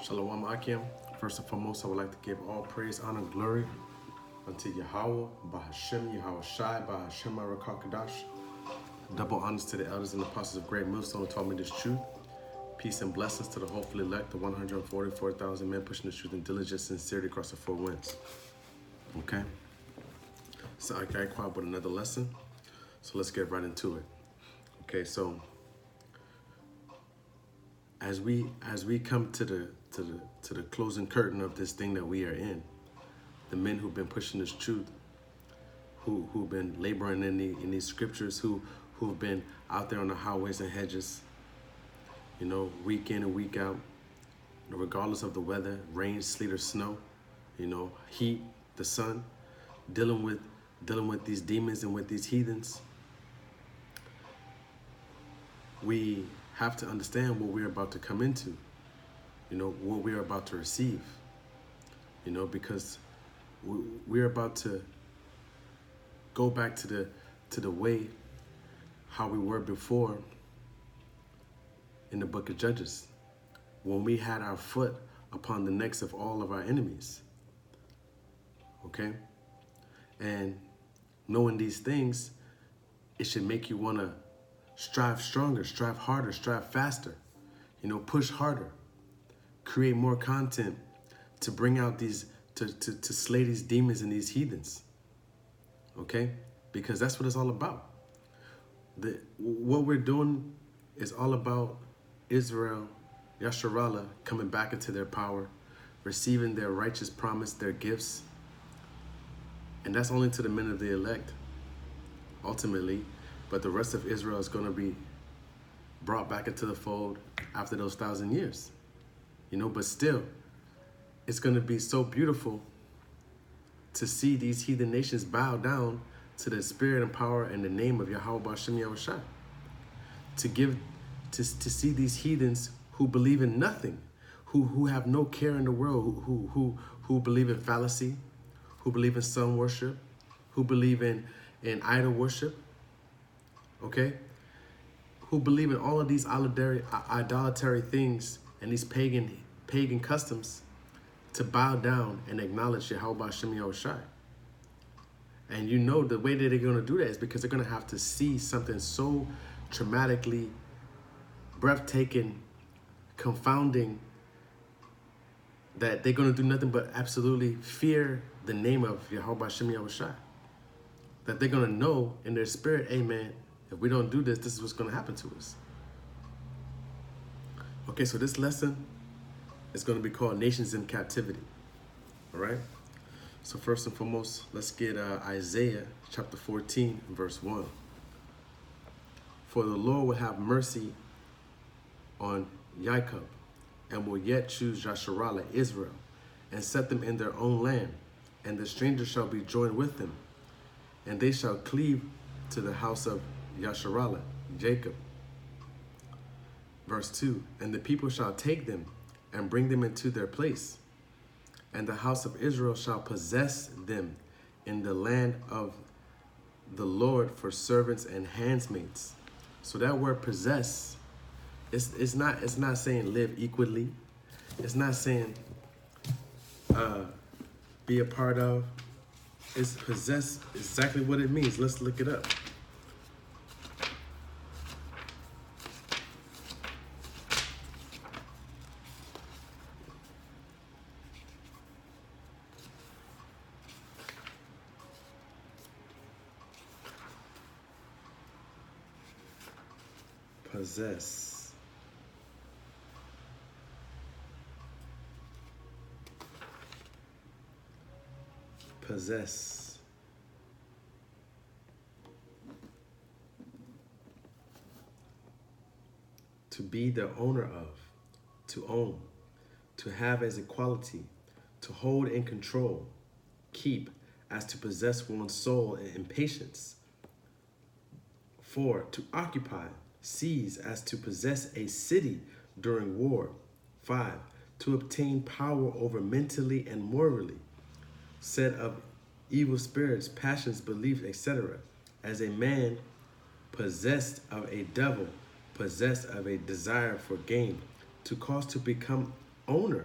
Shalom Akim. First and foremost, I would like to give all praise, honor, and glory unto Yahweh, Bahashem, Yahweh Shai, Bahashem, Rakakadash. Double honors to the elders and apostles of Great Millstone who taught me this truth. Peace and blessings to the hopefully elect, the 144,000 men pushing the truth in diligence and sincerity across the four winds. Okay? So I got quiet with another lesson. So let's get right into it. Okay, so as we come to the closing curtain of this thing that we are in, the men who've been pushing this truth, who've been laboring in these scriptures, who've been out there on the highways and hedges, week in and week out, regardless of the weather, rain, sleet, or snow, heat, the sun, dealing with these demons and with these heathens. We have to understand what we're about to come into, what we're about to receive, because we're about to go back to the way how we were before in the book of Judges, when we had our foot upon the necks of all of our enemies. Okay? And knowing these things, it should make you want to strive stronger, strive harder, strive faster, push harder, create more content to bring out these, to slay these demons and these heathens. Okay? Because that's what it's all about. What we're doing is all about Israel, Yasharallah, coming back into their power, receiving their righteous promise, their gifts. And that's only to the men of the elect, ultimately. But the rest of Israel is going to be brought back into the fold after those 1,000 years. But still, it's going to be so beautiful to see these heathen nations bow down to the spirit and power and the name of Yahweh Bashem Yahushua. To see these heathens who believe in nothing, who have no care in the world, who believe in fallacy, who believe in sun worship, who believe in idol worship, okay? Who believe in all of these idolatry things and these pagan customs, to bow down and acknowledge Yahweh Hashem Yahushai. And the way that they're going to do that is because they're going to have to see something so traumatically breathtaking, confounding, that they're going to do nothing but absolutely fear the name of Yahweh Hashem Yahushai. That they're going to know in their spirit, hey man, if we don't do this, this is what's going to happen to us. Okay, so this lesson is going to be called Nations in Captivity. All right? So first and foremost, let's get Isaiah chapter 14, verse 1. For the Lord will have mercy on Jacob, and will yet choose Yasharallah, Israel, and set them in their own land, and the stranger shall be joined with them, and they shall cleave to the house of Yasharallah, Jacob. Verse 2, and the people shall take them and bring them into their place, and the house of Israel shall possess them in the land of the Lord for servants and handmaids. So that word possess, it's not saying live equally. It's not saying be a part of. It's possess exactly what it means. Let's look it up. Possess. Possess. To be the owner of, to own, to have as a quality, to hold and control, keep, as to possess one's soul in patience. 4, to occupy, seize, as to possess a city during war. 5, to obtain power over mentally and morally, said of evil spirits, passions, beliefs, etc., as a man possessed of a devil, possessed of a desire for gain, to cause to become owner,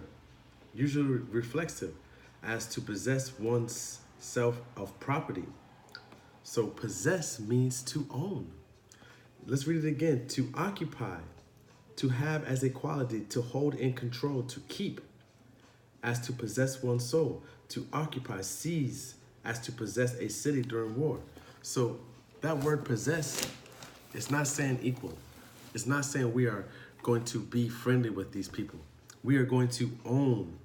usually reflexive, as to possess one's self of property. So possess means to own. Let's read it again. To occupy, to have as a quality, to hold in control, to keep, as to possess one's soul. To occupy, seize, as to possess a city during war. So that word possess, it's not saying equal. It's not saying we are going to be friendly with these people. We are going to own,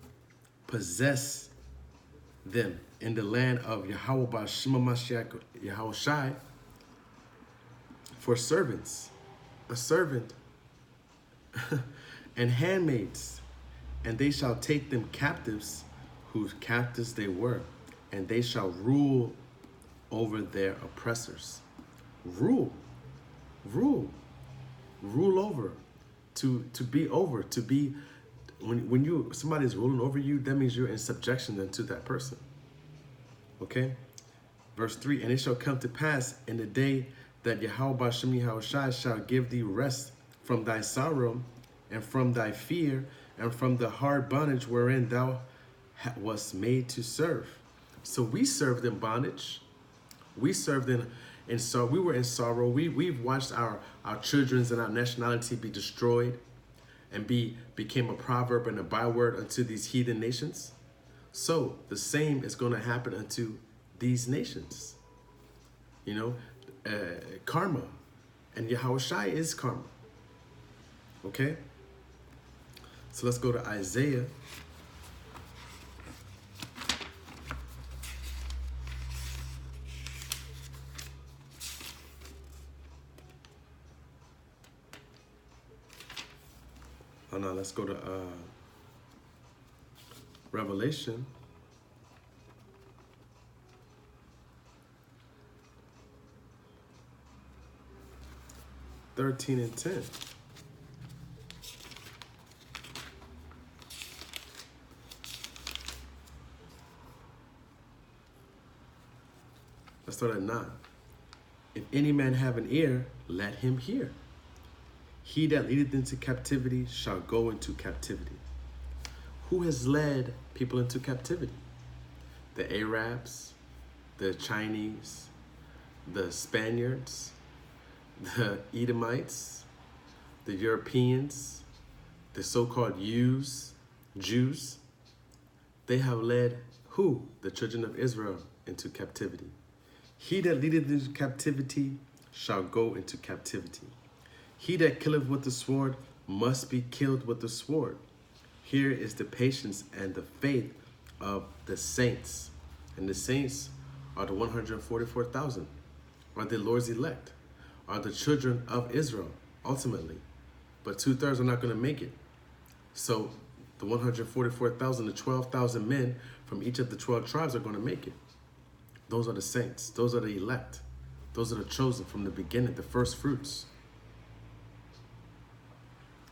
possess them in the land of Yahweh Bashima Mashiach Yahweh Shai for servants, a servant, and handmaids, and they shall take them captives, whose captives they were, and they shall rule over their oppressors. Rule, rule, rule over, to be over, to be, when you somebody's ruling over you, that means you're in subjection then to that person. Okay? Verse 3, and it shall come to pass in the day that Yahweh Bashem Yahushai shall give thee rest from thy sorrow and from thy fear and from the hard bondage wherein thou wast made to serve. So we served in bondage. We served in sorrow. We were in sorrow. We've watched our children's and our nationality be destroyed and became a proverb and a byword unto these heathen nations. So the same is going to happen unto these nations. You know, karma. And Yahweh Shai is karma. Okay? So let's go to Isaiah. Oh no, let's go to Revelation. (13 and 10). Let's start at 9. If any man have an ear, let him hear. He that leadeth into captivity shall go into captivity. Who has led people into captivity? The Arabs, the Chinese, the Spaniards, the Edomites, the Europeans, the so-called Jews. They have led who? The children of Israel into captivity. He that leadeth into captivity shall go into captivity. He that killeth with the sword must be killed with the sword. Here is the patience and the faith of the saints. And the saints are the 144,000, are the Lord's elect, are the children of Israel, ultimately. But 2/3 are not going to make it. So the 144,000, the 12,000 men from each of the 12 tribes are going to make it. Those are the saints. Those are the elect. Those are the chosen from the beginning, the first fruits.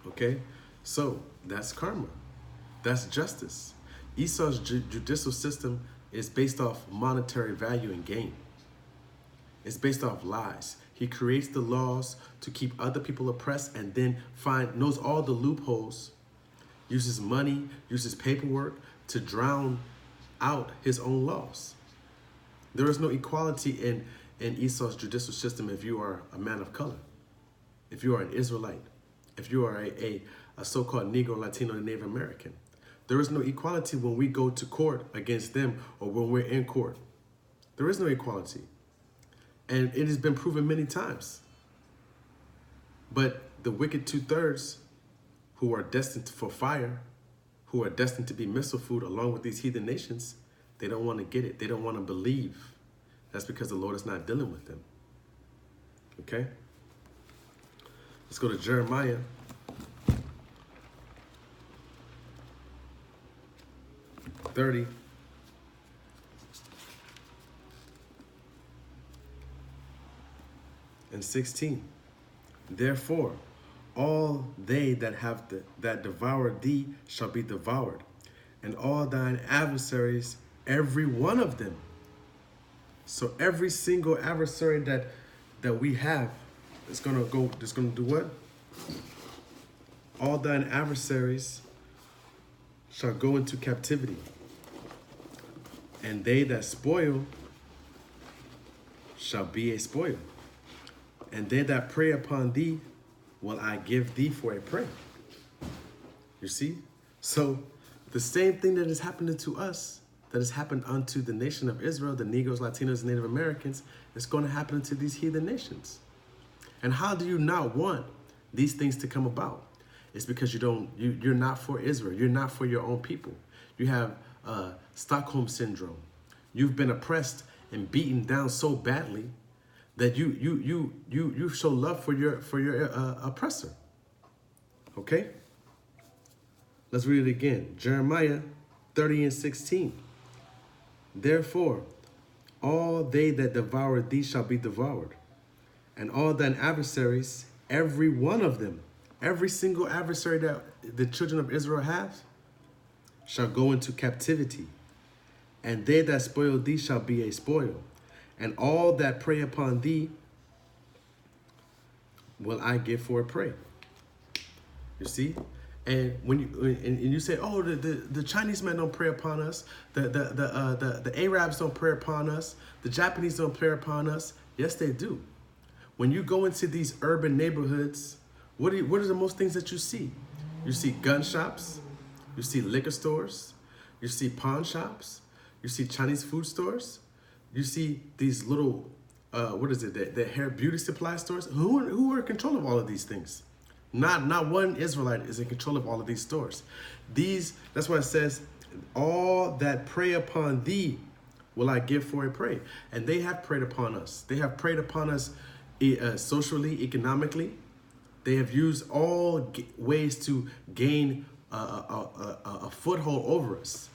Okay? So that's karma. That's justice. Esau's judicial system is based off monetary value and gain. It's based off lies. He creates the laws to keep other people oppressed and then knows all the loopholes, uses money, uses paperwork to drown out his own laws. There is no equality in Esau's judicial system if you are a man of color, if you are an Israelite, if you are a so-called Negro, Latino, and Native American. There is no equality when we go to court against them or when we're in court. There is no equality. And it has been proven many times. But the wicked 2/3 who are destined for fire, who are destined to be missile food along with these heathen nations, they don't want to get it. They don't want to believe. That's because the Lord is not dealing with them. Okay? Let's go to Jeremiah. (30) and 16. Therefore, all they that devour thee shall be devoured, and all thine adversaries, every one of them. So every single adversary that we have is gonna do what? All thine adversaries shall go into captivity, and they that spoil shall be a spoil, and they that prey upon thee will I give thee for a prey. You see? So the same thing that is happening to us, that has happened unto the nation of Israel, the Negroes, Latinos, and Native Americans, is going to happen to these heathen nations. And how do you not want these things to come about? It's because you're not for Israel. You're not for your own people. You have Stockholm syndrome. You've been oppressed and beaten down so badly that you show love for your oppressor. Okay? Let's read it again. Jeremiah 30:16. Therefore, all they that devour thee shall be devoured, and all thine adversaries, every one of them, every single adversary that the children of Israel have, shall go into captivity, and they that spoil thee shall be a spoil, and all that prey upon thee will I give for a prey. You see? And when you say, oh, the Chinese men don't prey upon us, the Arabs don't prey upon us, the Japanese don't prey upon us. Yes, they do. When you go into these urban neighborhoods, what are the most things that you see? You see gun shops, you see liquor stores, you see pawn shops, you see Chinese food stores, you see these little, the hair beauty supply stores. Who are in control of all of these things? Not one Israelite is in control of all of these stores. That's why it says, all that prey upon thee will I give for a prey. And they have preyed upon us. They have preyed upon us socially, economically. They have used all ways to gain a foothold over us.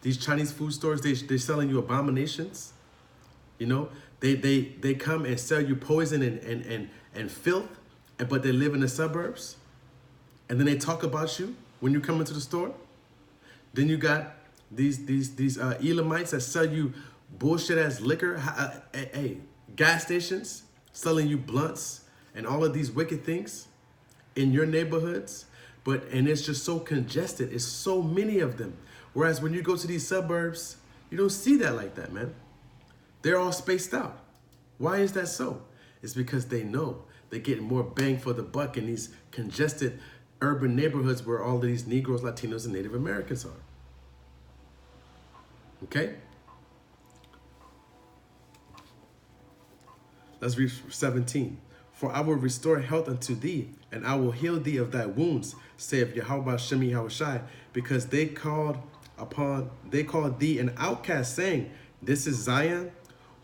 These Chinese food stores, they're selling you abominations. You know, they come and sell you poison and filth, but they live in the suburbs. And then they talk about you when you come into the store. Then you got these Elamites that sell you bullshit ass liquor, gas stations selling you blunts and all of these wicked things in your neighborhoods. And it's just so congested. It's so many of them. Whereas when you go to these suburbs, you don't see that like that, man. They're all spaced out. Why is that so? It's because they know they're getting more bang for the buck in these congested urban neighborhoods where all of these Negroes, Latinos, and Native Americans are. Okay? Let's read 17. For I will restore health unto thee, and I will heal thee of thy wounds, saith Yahweh Shemi Yahushai, because they called thee an outcast, saying, this is Zion,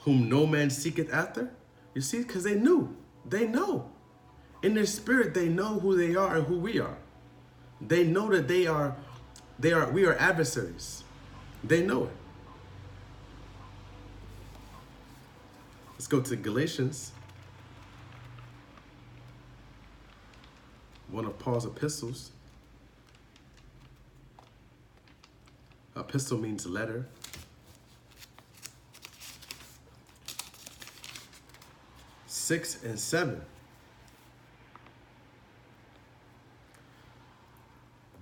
whom no man seeketh after. You see, because they knew. They know. In their spirit, they know who they are and who we are. They know that we are adversaries. They know it. Let's go to Galatians, one of Paul's epistles. Epistle means letter. 6 and 7.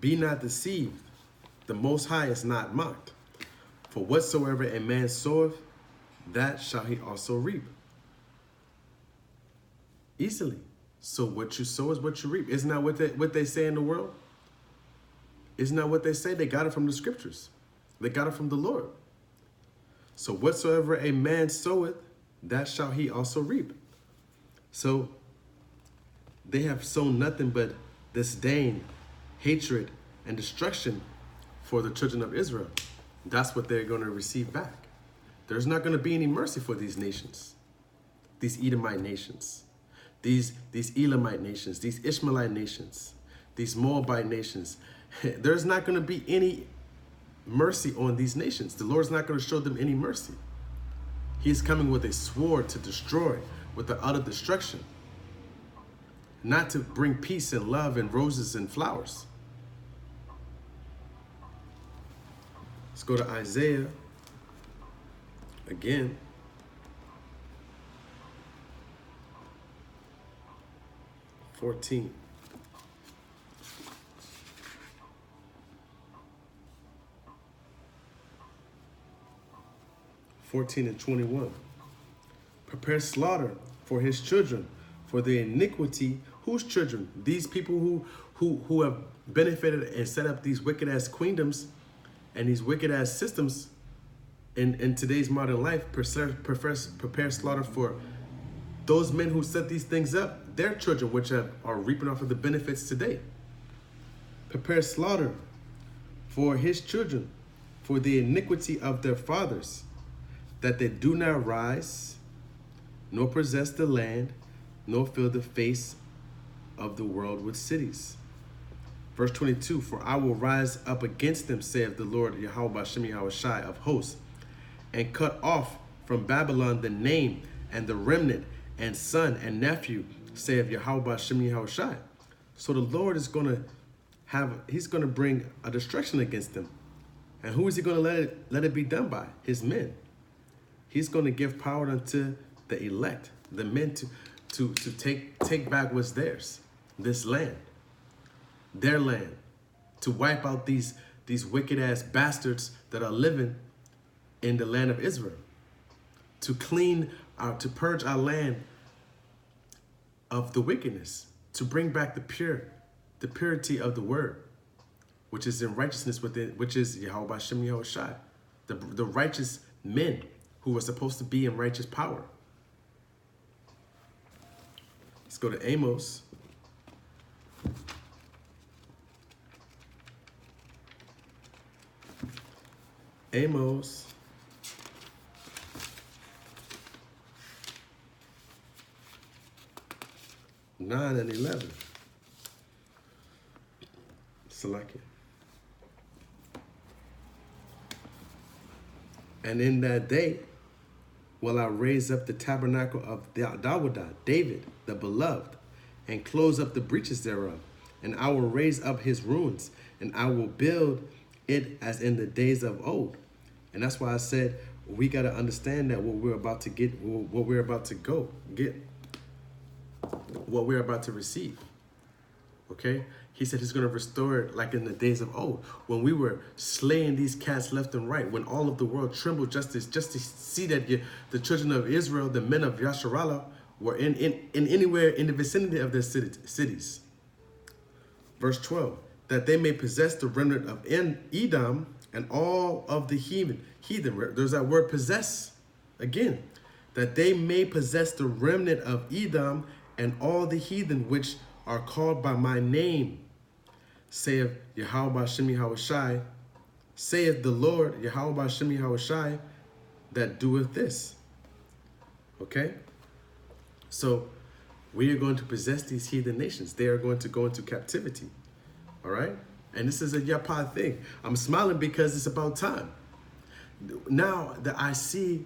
Be not deceived, the Most High is not mocked. For whatsoever a man soweth, that shall he also reap. Easily. So what you sow is what you reap. Isn't that what they say in the world? Isn't that what they say? They got it from the scriptures. They got it from the Lord. So whatsoever a man soweth, that shall he also reap. So they have sown nothing but disdain, hatred, and destruction for the children of Israel. That's what they're going to receive back. There's not going to be any mercy for these nations, these Edomite nations, these Elamite nations, these Ishmaelite nations, these Moabite nations. There's not going to be any mercy on these nations. The Lord's not going to show them any mercy. He's coming with a sword to destroy, with the utter destruction, not to bring peace and love and roses and flowers. Let's go to Isaiah again. 14 and 21. Prepare slaughter for his children, for the iniquity. Whose children? These people who have benefited and set up these wicked ass queendoms and these wicked ass systems in today's modern life. Prepare slaughter for those men who set these things up, their children, which are reaping off of the benefits today. Prepare slaughter for his children, for the iniquity of their fathers, that they do not rise, nor possess the land, nor fill the face of the world with cities. Verse 22, for I will rise up against them, saith the Lord Yahweh Bashem Yahushai of hosts, and cut off from Babylon the name and the remnant and son and nephew, saith Yahweh Bashem Yahushai. So the Lord is going to he's going to bring a destruction against them. And who is he going to let it be done by? His men. He's going to give power unto the elect, the men to take back what's theirs, this land, their land, to wipe out these wicked ass bastards that are living in the land of Israel, to purge our land of the wickedness, to bring back the purity of the word, which is in righteousness within, which is Yahweh Shem Yahushai, the righteous men who are supposed to be in righteous power. Let's go to Amos. Amos 9 and 11. Select it. And in that day will I raise up the tabernacle of David, the beloved, and close up the breaches thereof. And I will raise up his ruins, and I will build it as in the days of old. And that's why I said we got to understand that what we're about to get, what we're about to get, what we're about to receive. Okay? He said he's going to restore it like in the days of old, when we were slaying these cats left and right, when all of the world trembled just to see that the children of Israel, the men of Yasharallah, were in anywhere in the vicinity of their cities. Verse 12, that they may possess the remnant of Edom and all of the heathen. There's that word possess again. That they may possess the remnant of Edom and all the heathen which are called by my name, saith Yahweh Shemi Hawashai, saith the Lord Yahweh Shemi Hawashai, that doeth this. Okay? So we are going to possess these heathen nations. They are going to go into captivity. All right? And this is a Yapah thing. I'm smiling because it's about time. Now that I see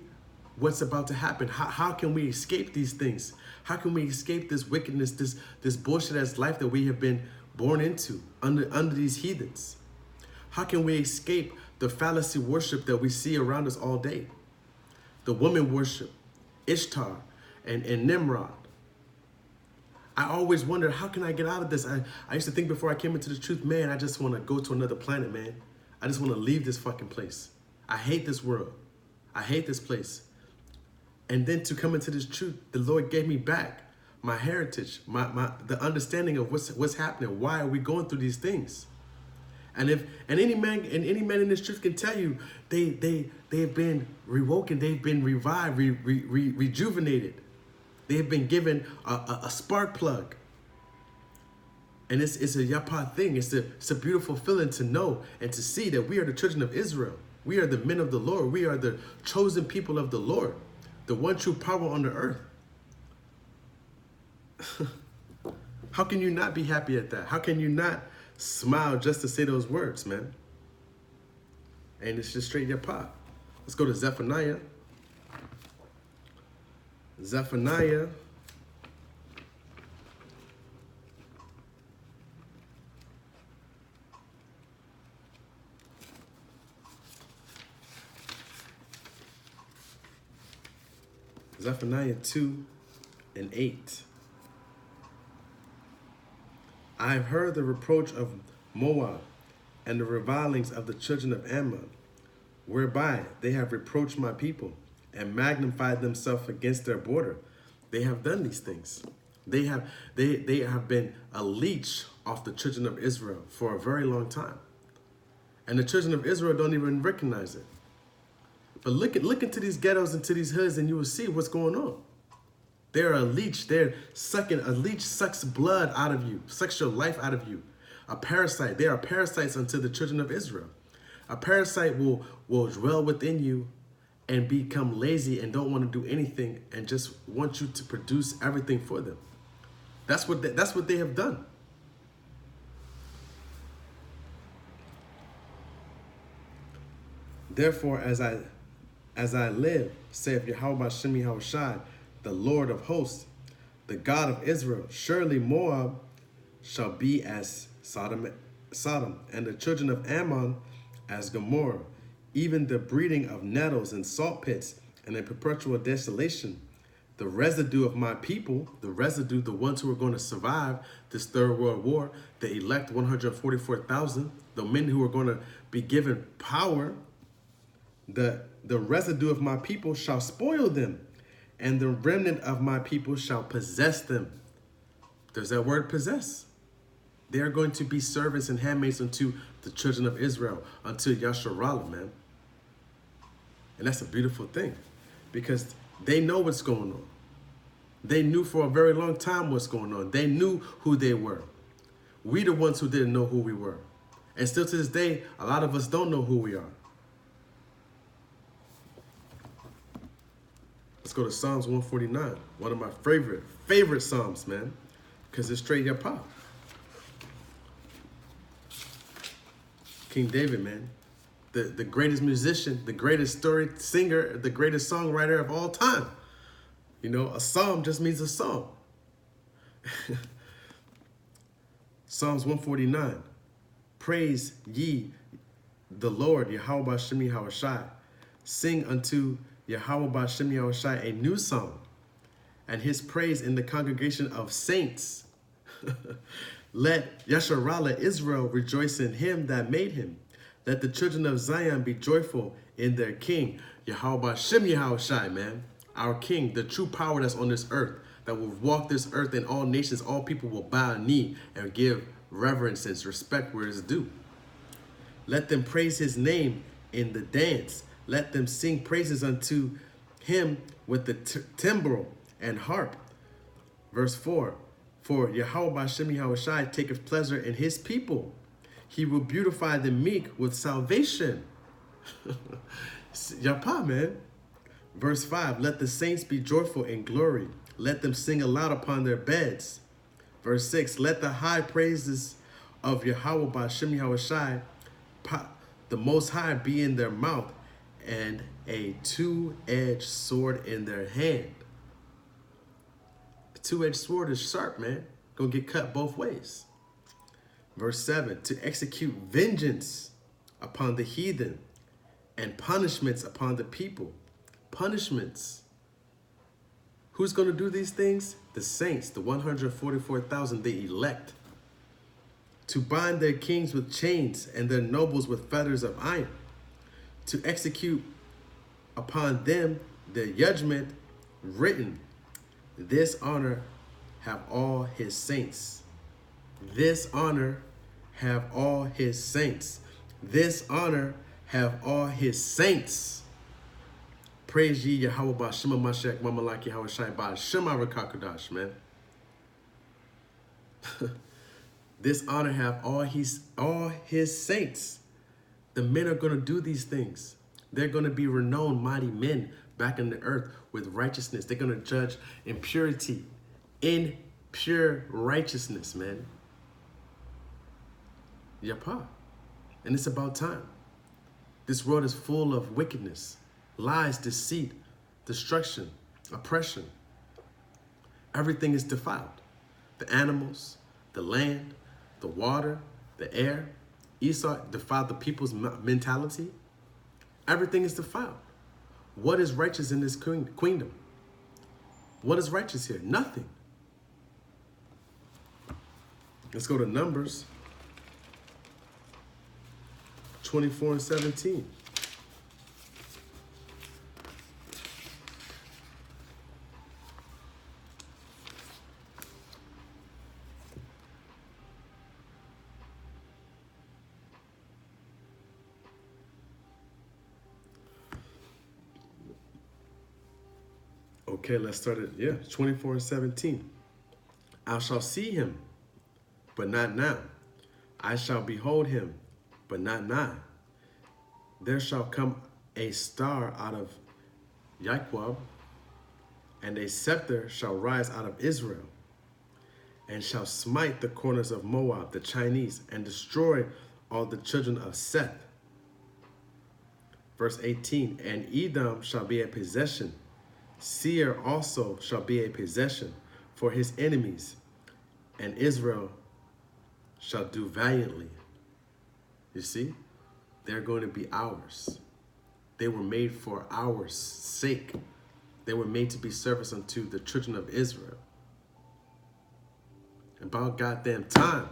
what's about to happen, how can we escape these things? How can we escape this wickedness, this bullshit ass life that we have been born into under these heathens? How can we escape the fallacy worship that we see around us all day? The woman worship, Ishtar and Nimrod. I always wondered, how can I get out of this? I used to think before I came into the truth, man, I just want to go to another planet, man. I just want to leave this fucking place. I hate this world. I hate this place. And then to come into this truth, the Lord gave me back my heritage, the understanding of what's happening. Why are we going through these things? And any man in this truth can tell you, they've been rewoken, they've been revived, rejuvenated. They have been given a spark plug. And it's a Yapah thing. It's a beautiful feeling to know and to see that we are the children of Israel. We are the men of the Lord. We are the chosen people of the Lord. The one true power on the earth. How can you not be happy at that? How can you not smile just to say those words, man? And it's just straight Yapah. Let's go to Zephaniah. Zephaniah. Zephaniah 2 and 8. I have heard the reproach of Moab and the revilings of the children of Ammon, whereby they have reproached my people. and magnified themselves against their border. They have done these things. They have been a leech off the children of Israel for a very long time. And the children of Israel don't even recognize it. But look into these ghettos, into these hoods, and you will see what's going on. They're a leech. A leech sucks blood out of you, sucks your life out of you. A parasite. They are parasites unto the children of Israel. A parasite will dwell within you and become lazy and don't want to do anything and just want you to produce everything for them. That's what they have done. Therefore, as I live, saith Yahweh Shem Yahushai, the Lord of hosts, the God of Israel, surely Moab shall be as Sodom, and the children of Ammon as Gomorrah, even the breeding of nettles and salt pits, and a perpetual desolation. The residue of my people, the ones who are going to survive this third world war, the elect 144,000, the men who are going to be given power, the residue of my people shall spoil them, and the remnant of my people shall possess them. There's that word possess. They are going to be servants and handmaids unto the children of Israel, unto Yasharallah, man. And that's a beautiful thing, because they know what's going on. They knew for a very long time what's going on. They knew who they were. We the ones who didn't know who we were. And still to this day, a lot of us don't know who we are. Let's go to Psalms 149. One of my favorite Psalms, man. Because it's straight Yapa. King David, man. The greatest musician, the greatest story singer, the greatest songwriter of all time. You know, a psalm just means a song. Psalms 149. Praise ye the Lord, Yahweh B'Shem Yahushai. Sing unto Yahweh B'Shem Yahushai a new song, and his praise in the congregation of saints. Let Yasharallah Israel rejoice in him that made him. Let the children of Zion be joyful in their king, Yahweh B'Shem Yahushai, man. Our king, the true power that's on this earth, that will walk this earth, and all nations, all people will bow a knee and give reverence and respect where it's due. Let them praise his name in the dance. Let them sing praises unto him with the timbrel and harp. Verse 4, for Yahweh B'Shem Yahushai taketh pleasure in his people. He will beautify the meek with salvation. Yapa, man. Verse 5, let the saints be joyful in glory. Let them sing aloud upon their beds. Verse 6, let the high praises of Yahweh B'Shem Yahushai, the Most High, be in their mouth, and a two-edged sword in their hand. A two-edged sword is sharp, man. Gonna get cut both ways. Verse 7, to execute vengeance upon the heathen and punishments upon the people. Punishments. Who's going to do these things? The saints, the 144,000 they elect. To bind their kings with chains and their nobles with fetters of iron. To execute upon them the judgment written. This honor have all his saints. This honor have all his saints. This honor have all his saints. Praise ye Yahweh B'Shem Mashiach Mamalaki Yahushai B'Shem Arakakadash, man. This honor have all his saints. The men are going to do these things. They're going to be renowned mighty men back in the earth with righteousness. They're going to judge in purity, in pure righteousness, man. Yapa. And it's about time. This world is full of wickedness, lies, deceit, destruction, oppression. Everything is defiled. The animals, the land, the water, the air. Esau defiled the people's mentality. Everything is defiled. What is righteous in this kingdom? What is righteous here? Nothing. Let's go to Numbers 24 and 17. Okay, let's start it. Yeah, 24 and 17. I shall see him, but not now. I shall behold him, but not nigh. There shall come a star out of Jacob, and a scepter shall rise out of Israel, and shall smite the corners of Moab, the Chinese, and destroy all the children of Seth. Verse 18, and Edom shall be a possession. Seir also shall be a possession for his enemies, and Israel shall do valiantly. You see, they're going to be ours. They were made for our sake. They were made to be service unto the children of Israel. About goddamn time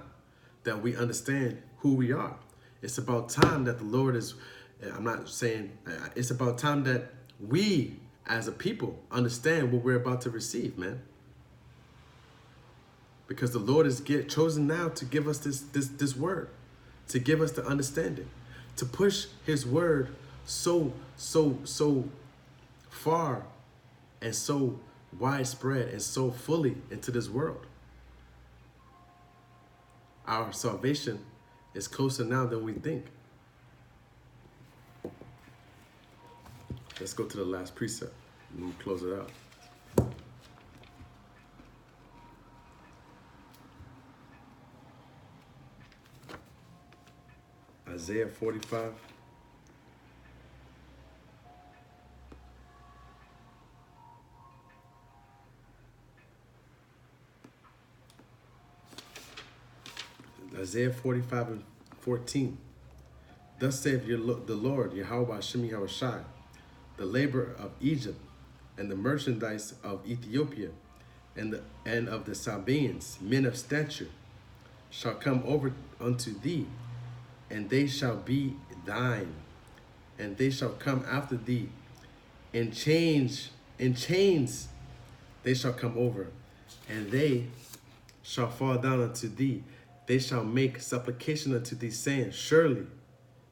that we understand who we are. It's about time that the Lord is, I'm not saying, it's about time that we as a people understand what we're about to receive, man. Because the Lord is chosen now to give us this word, to give us the understanding, to push his word so far and so widespread and so fully into this world. Our salvation is closer now than we think. Let's go to the last precept and we'll close it out. Isaiah 45. Isaiah 45 and 14. Thus saith the Lord, Yahweh Hashem Yahushai, the labor of Egypt, and the merchandise of Ethiopia, and of the Sabaeans, men of stature, shall come over unto thee, and they shall be thine, and they shall come after thee, in chains they shall come over, and they shall fall down unto thee. They shall make supplication unto thee, saying, surely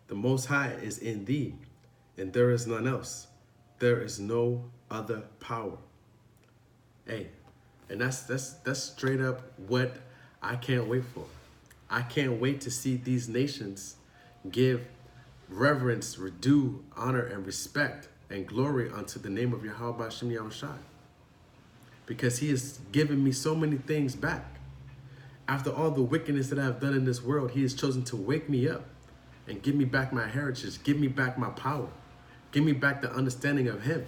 the Most High is in thee, and there is none else. There is no other power. Hey, and that's straight up what I can't wait for. I can't wait to see these nations give reverence, due, honor, and respect and glory unto the name of Yahweh Hashem Yahushai. Because he has given me so many things back. After all the wickedness that I've done in this world, he has chosen to wake me up and give me back my heritage, give me back my power, give me back the understanding of him,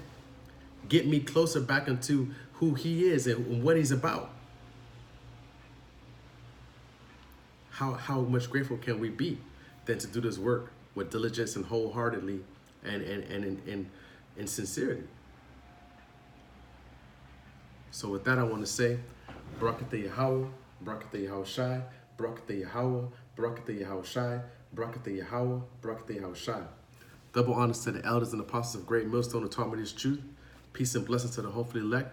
get me closer back into who he is and what he's about. How much grateful can we be than to do this work with diligence and wholeheartedly and in sincerity? So with that, I want to say, Barakatah Yahweh, Barakatah Yahushai, Barakatah Yahweh, Barakatah Yahushai, Barakatah Yahweh, Barakatah Yahushai. Double honors to the elders and apostles of Great Millstone who taught me this truth. Peace and blessings to the hopefully elect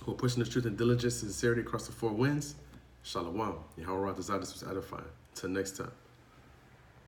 who are pushing this truth in diligence and sincerity across the four winds. Shalom. Yahweh desire this was edifying. Till next time.